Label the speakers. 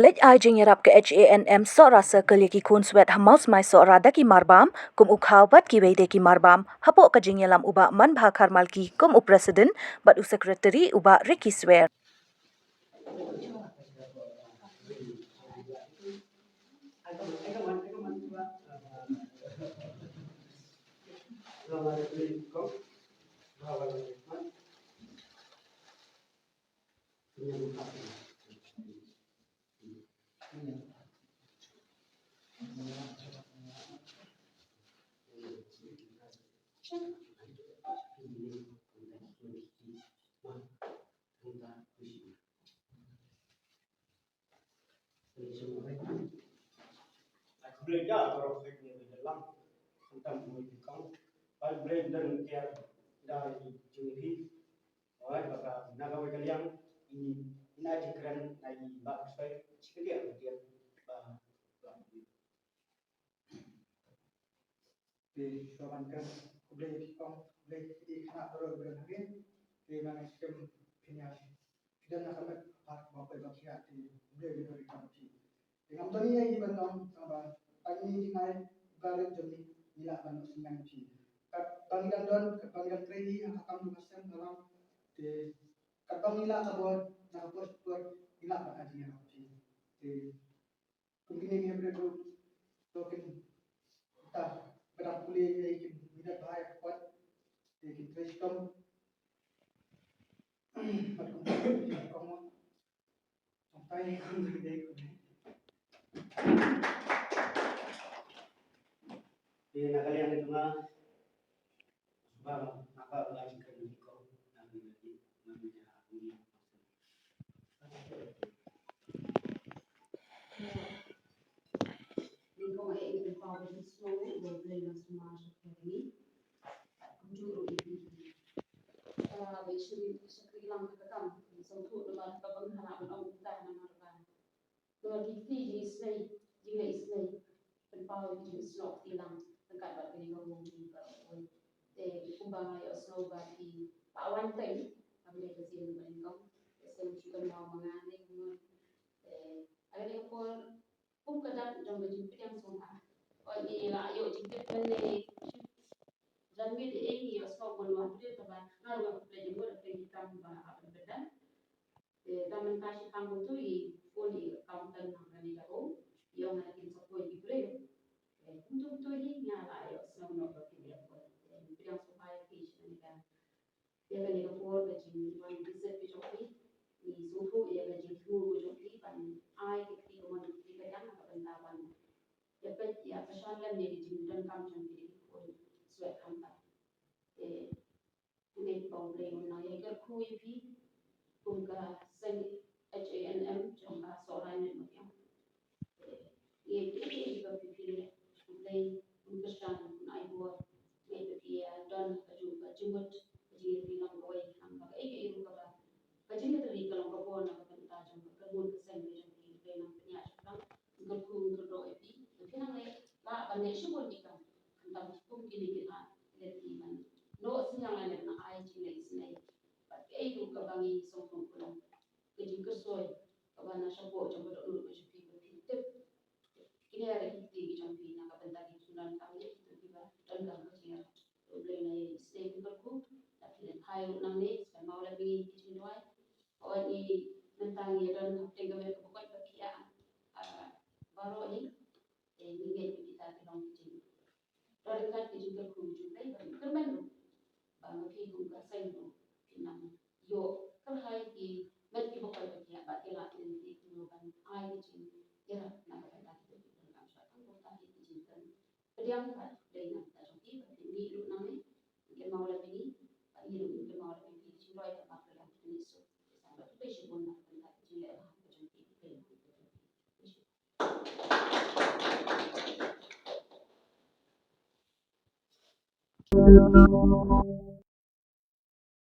Speaker 1: Lech ai jingerap ke HANM sora circle ki kun swet hamaus mai sora daki marbam kum ukhaw bat ki weide ki marbam hapo ka jingelam uba man bha karmal ki kum president bat u secretary uba Ricky swear.
Speaker 2: Belajar kalau kita dalam tentang pendidikan, baik belajar dari juri, baik bapa naga kalian ini aja keren lagi bab saya sekitar dia di soalkan boleh di kena berbagai di mana sistem finansial dan akan bapa bakia di boleh dari kami. Dengan tadi yang dibandang sama tadi dengan barat jami nila bandang sembilan ji. Bangidan kredit yang akan dimasukkan dalam di kapal nila kabur nakapos per nila pakajian ji. Di kumpini ni berdu token kita berang pulih yang tidak bahaya kuat di sistem kamu sampai untuk dia. Di nakal yang itu mah bang apa lagi kan kau nanti namanya ini
Speaker 3: Lingkong ay ikipaw ng slow o blay ng sumasok kami. Juro ibig. Bishri sa kilang kakam. Sa tuwa naman kapag hanapan ang utah na marban. Kaya kiti islay, jina islay. Penpaw jina slok tilang. Nagkabat kini ngomong di karoon. Kumbang ay slow ba di paawan tayo. Kami ay kasi yung lingkong. Kasi yung mga nganing. Agad ko cũng cái đó trong cái chúng em xuống à coi như là yêu chính thức bên này dân biết thì ấy nhiều sau một loạt biết các bạn ngay là về những cái cái tâm và bên bên đó thì tâm mình phải làm một thứ gì cô đi công tân hàng cái này là ổn yêu mà kinh sau coi đi bơi cũng chúng tôi đi nhà lại ở sau nó có cái việc của em số hai thì này là cái này là của cái chính mình visit cái chỗ ấy thì số thu cái chính thu cái chỗ ấy bạn ai cái mình cái yang pentawan ya persoalan ni di dan kampung di pun suat kampai ini problem na ya ke kui pi punga sen HANM jomba soran ni macam ini juga pilih play understand nai buat ni dia dan juga jumut di bilang boy hamba iru ka kajin tadi kalau ka pon na ka ta jom ka mun sen ni jom di nang nya ngurku ngurdo epi kena ngai la bane shubul dikam ndam kum gini gina leti man no sinyang ane na ai jingle isnai but ei du ka bangi song song kulang kejin kersoy ka bana shabo jabo do lu ko shuki ko tip kini are hitti gi jampi na ka benda gi sunan kami itu tiba dan ka kajia problem na stay ngurku tapi hai nang ni sa maula bi kicin wai o ni nantang ye dan tengga me ko ko bakia baru ni ingin kita bilang kecil. Dari kan juga kunjung lagi kermen bang pi guna saya tu kinam yo kerhai ki merti bukan bagian bagi lah ini kemudian air kecil ya nak ada kita dalam syaitan kita kecil kan. Pediam kan dengan tajam ini lu nami mungkin mau lebih ini mungkin mau lebih kecil loy tak apa yang ini so sampai tu besi pun nak kecil lah macam itu.
Speaker 1: Thank you.